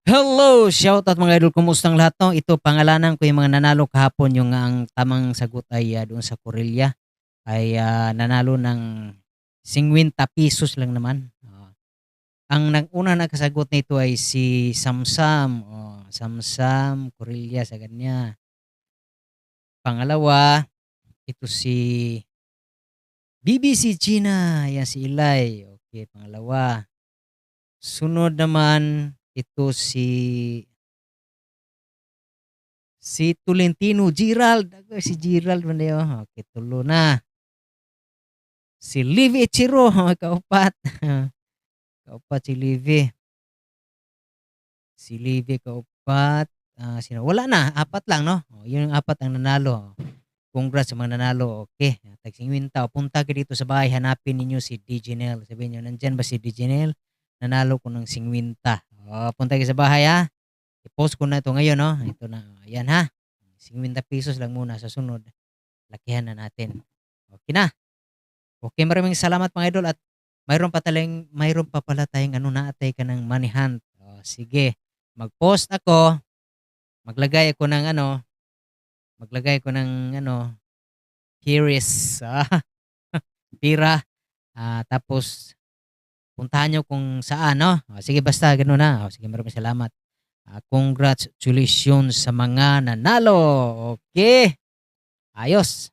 Hello! Shoutout mga idol, kumustang lahat 'no? Ito pangalanan ko yung mga nanalo kahapon yung ang tamang sagot ay, doon sa Corella ay, nanalo ng ₱50 lang naman, oo. Ang unang nakasagot nito ay si Samsam, Samsam Corella sa kanya. Pangalawa, ito si BBC Gina, yan si Ilay, okey pangalawa. Sunod naman ito si Tolentino Gerald, si Gerald man dayo, okey tulo na. Si Livy Ichiro, kaupat. Kaupat si Livy. Si Livy kaupat, sino wala na, 4 lang 'no? Oh, yun yung 4 ang nanalo. Congrats sa mga nanalo, okey. Tag 50 punta kayo dito sa bahay, hanapin ninyo si DJ Nel. Sabihin niyo, "Nandiyan ba si DJ Nel? Nanalo ko ng 50." Oh, punta kayo sa bahay ha. I-post ko na 'to ngayon 'no, ito na, ayan ha. ₱50 lang muna, sa sunod lakihan na natin. Okey na. Okey, maraming salamat mga idol at mayroon pa pala tayong ano, naatay ka ng money hunt. Oh, sige, mag-post ako, maglagay ako ng ano, maglagay ako ng ano, here is, pira, tapos puntahan niyo kung saan 'no. Oh, sige basta gano'n na. Oh, sige maraming salamat. Congratulations sa mga nanalo. Okey, ayos.